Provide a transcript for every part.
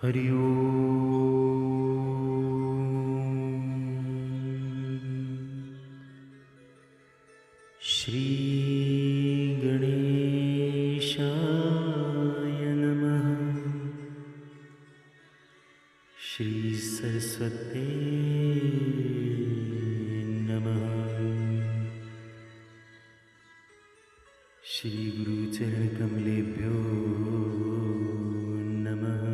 हरि ओम। श्री गणेशाय नमः। श्री सरस्वती नमः। श्री गुरुचरण कमलेभ्यो नमः।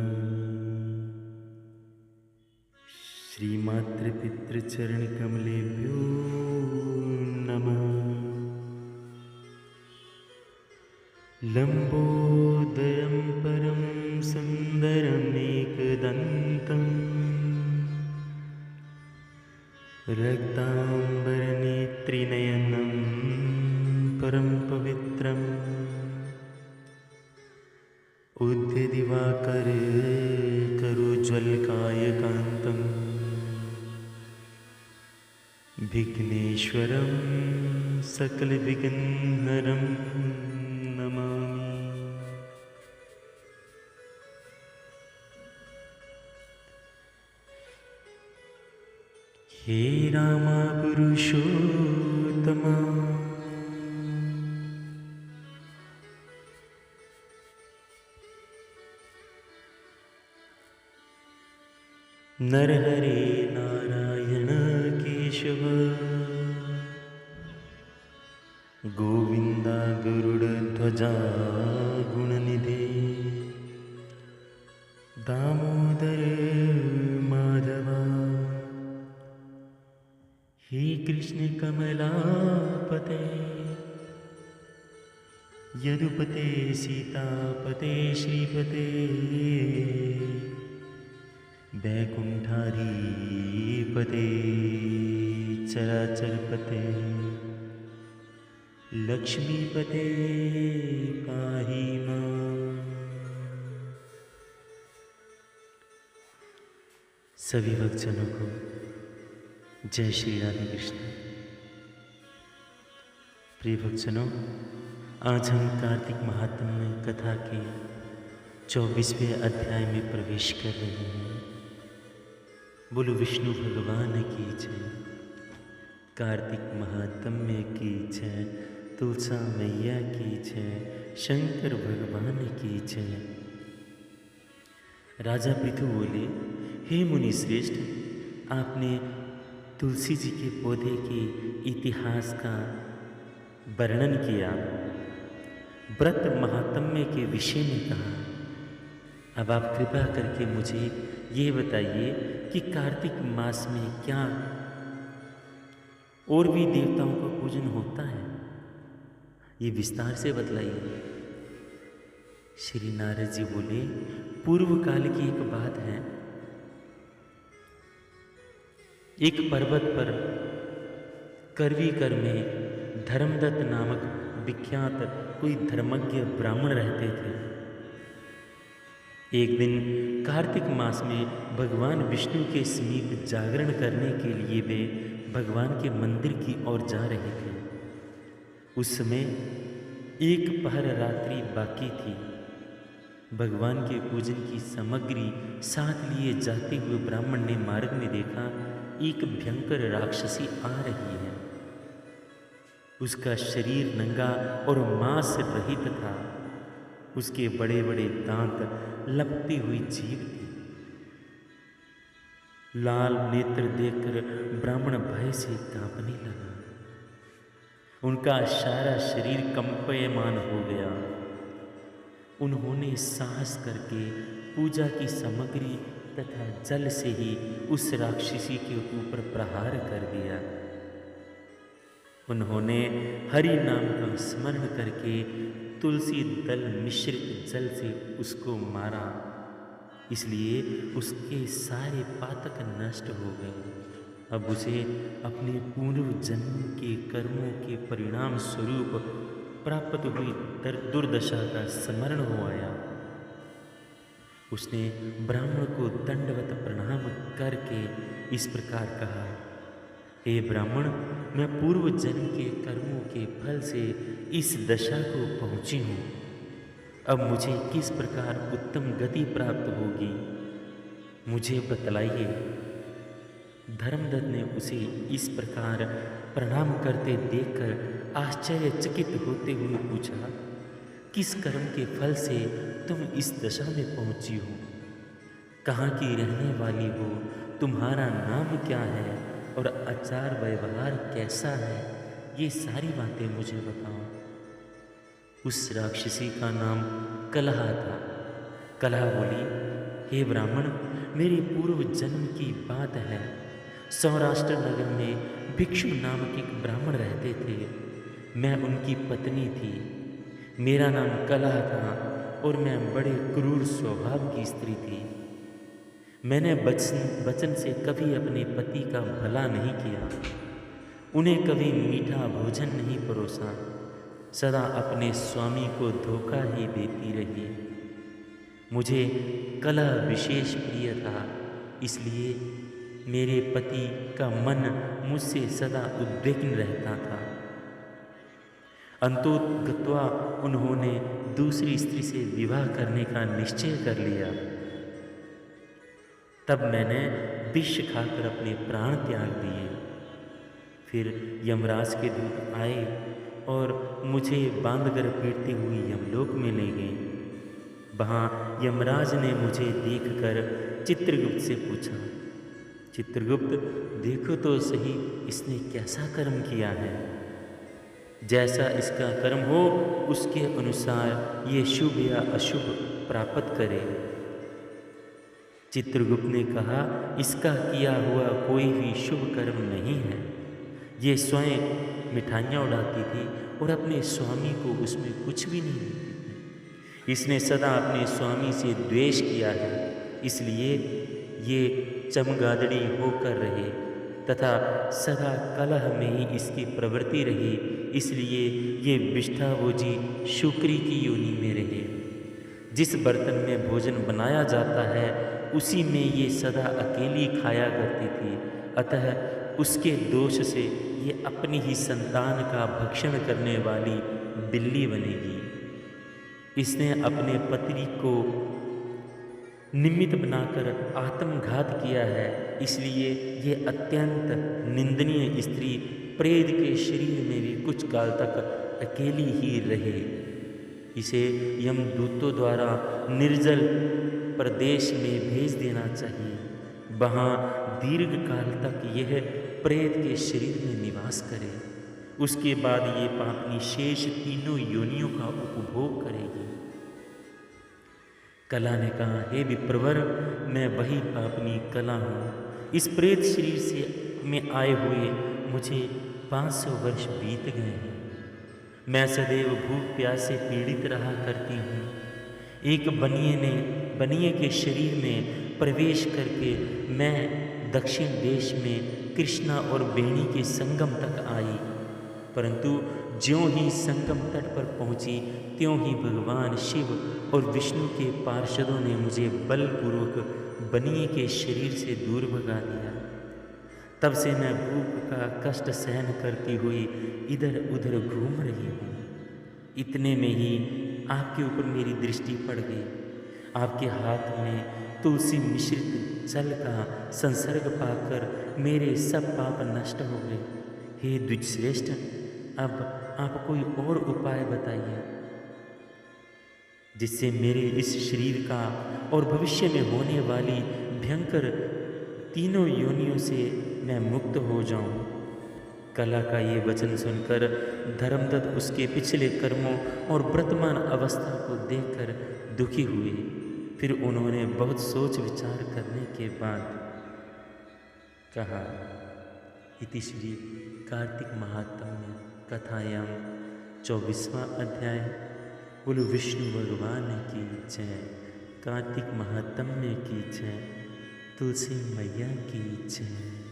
श्री मातृपितृचरण कमलेभ्यो नमः। लंबोदरं परं सुंदरमेकदन्तं रक्तांबरनेत्रिनयनं परं पवित्रम् उद्यदिवाकर करोज्ज्वलकायकान्तं विघ्नेश्वरं सकलविघ्नहरं नमामि। हे रामा पुरुषोत्तमा नरहरे नारायण केशव गोविंदा गरुड़ध्वजा गुणनिधे दामोदर माधवा हे कृष्ण कमलापते यदुपते सीतापते श्रीपते वैकुंठारीपते चराचरपते लक्ष्मीपते पाहि मां। सभी भक्तजनों को जय श्री राधे कृष्ण। प्रिय भक्तजनों, आज हम कार्तिक महात्म्य कथा के 24वें अध्याय में प्रवेश कर रहे हैं। बोलो विष्णु भगवान की जय, कार्तिक महात्म्य की जय, तुलसा मैया की जय, शंकर भगवान की जय। राजा पृथु बोले, हे मुनि श्रेष्ठ, आपने तुलसी जी के पौधे के इतिहास का वर्णन किया, व्रत महात्म्य के विषय में कहा। अब आप कृपा करके मुझे ये बताइए कि कार्तिक मास में क्या और भी देवताओं का पूजन होता है, ये विस्तार से बतलाइए। श्री नारद जी बोले, पूर्व काल की एक बात है। एक पर्वत पर करवीकर में धर्मदत्त नामक विख्यात कोई धर्मज्ञ ब्राह्मण रहते थे। एक दिन कार्तिक मास में भगवान विष्णु के समीप जागरण करने के लिए वे भगवान के मंदिर की ओर जा रहे थे। उस समय एक पहर रात्रि बाकी थी। भगवान के पूजन की सामग्री साथ लिए जाते हुए ब्राह्मण ने मार्ग में देखा एक भयंकर राक्षसी आ रही है। उसका शरीर नंगा और मांस रहित था। उसके बड़े बड़े दांत, लपटी हुई जीभ थी। लाल नेत्र देखकर ब्राह्मण भय से कांपने लगा। उनका सारा शरीर कंपयमान हो गया। उन्होंने साहस करके पूजा की सामग्री तथा जल से ही उस राक्षसी के ऊपर प्रहार कर दिया। उन्होंने हरि नाम का स्मरण करके तुलसी दल मिश्रित जल से उसको मारा, इसलिए उसके सारे पातक नष्ट हो गए। अब उसे अपने पूर्व जन्म के कर्मों के परिणाम स्वरूप प्राप्त हुई दुर्दशा का स्मरण हो आया। उसने ब्राह्मण को दंडवत प्रणाम करके इस प्रकार कहा, हे ब्राह्मण, मैं पूर्व जन्म के कर्मों के फल से इस दशा को पहुँची हूँ। अब मुझे किस प्रकार उत्तम गति प्राप्त होगी मुझे बतलाइए। धर्मदत्त ने उसे इस प्रकार प्रणाम करते देखकर आश्चर्यचकित होते हुए पूछा, किस कर्म के फल से तुम इस दशा में पहुंची हो? कहाँ की रहने वाली हो? तुम्हारा नाम क्या है और आचार व्यवहार कैसा है? ये सारी बातें मुझे बताओ। उस राक्षसी का नाम कलहा था। कलहा बोली, हे ब्राह्मण, मेरे पूर्व जन्म की बात है। सौराष्ट्र नगर में भिक्षु नामक एक ब्राह्मण रहते थे। मैं उनकी पत्नी थी। मेरा नाम कलहा था और मैं बड़े क्रूर स्वभाव की स्त्री थी। मैंने वचन से कभी अपने पति का भला नहीं किया, उन्हें कभी मीठा भोजन नहीं परोसा, सदा अपने स्वामी को धोखा ही देती रही। मुझे कलह विशेष प्रिय था, इसलिए मेरे पति का मन मुझसे सदा उद्विग्न रहता था। अंतोगत्वा उन्होंने दूसरी स्त्री से विवाह करने का निश्चय कर लिया। तब मैंने विष खाकर अपने प्राण त्याग दिए। फिर यमराज के दूत आए और मुझे बांधकर पीटते हुए यमलोक में ले गए। वहाँ यमराज ने मुझे देखकर चित्रगुप्त से पूछा, चित्रगुप्त, देखो तो सही इसने कैसा कर्म किया है। जैसा इसका कर्म हो उसके अनुसार ये शुभ या अशुभ प्राप्त करे। चित्रगुप्त ने कहा, इसका किया हुआ कोई भी शुभ कर्म नहीं है। ये स्वयं मिठाइयाँ उड़ाती थी और अपने स्वामी को उसमें कुछ भी नहीं देती थी। इसने सदा अपने स्वामी से द्वेष किया है, इसलिए ये चमगादड़ी होकर रहे तथा सदा कलह में ही इसकी प्रवृत्ति रही, इसलिए ये विष्ठाभोजी शुक्री की योनि में रहे। जिस बर्तन में भोजन बनाया जाता है उसी में ये सदा अकेली खाया करती थी, अतः उसके दोष से ये अपनी ही संतान का भक्षण करने वाली बिल्ली बनेगी। इसने अपने पति को निमित्त बनाकर आत्मघात किया है, इसलिए ये अत्यंत निंदनीय स्त्री प्रेत के शरीर में भी कुछ काल तक अकेली ही रहे। इसे यमदूतों द्वारा निर्जल प्रदेश में भेज देना चाहिए। वहाँ दीर्घ काल तक यह प्रेत के शरीर में निवास करे। उसके बाद ये पापनी शेष तीनों योनियों का उपभोग करेगी। कला ने कहा, हे विप्रवर, मैं वही पापनी कला हूँ। इस प्रेत शरीर से में आए हुए मुझे 500 वर्ष बीत गए हैं। मैं सदैव भूख प्यास से पीड़ित रहा करती हूँ। एक बनिए के शरीर में प्रवेश करके मैं दक्षिण देश में कृष्णा और बेणी के संगम तक आई, परंतु ज्यों ही संगम तट पर पहुँची त्यों ही भगवान शिव और विष्णु के पार्षदों ने मुझे बलपूर्वक बनिए के शरीर से दूर भगा दिया। तब से मैं भूख का कष्ट सहन करती हुई इधर उधर घूम रही हूँ। इतने में ही आपके ऊपर मेरी दृष्टि पड़ गई। आपके हाथ में तुलसी मिश्रित जल का संसर्ग पाकर मेरे सब पाप नष्ट हो गए। हे द्विजश्रेष्ठ, अब आप कोई और उपाय बताइए जिससे मेरे इस शरीर का और भविष्य में होने वाली भयंकर तीनों योनियों से मैं मुक्त हो जाऊं। कला का ये वचन सुनकर धर्मदत्त उसके पिछले कर्मों और वर्तमान अवस्था को देखकर दुखी हुए। फिर उन्होंने बहुत सोच विचार करने के बाद कहा, इति श्री कार्तिक महात्म्य कथायां 24वां अध्याय। बोलो विष्णु भगवान की जय, कार्तिक महात्म्य की जय, तुलसी मैया की जय।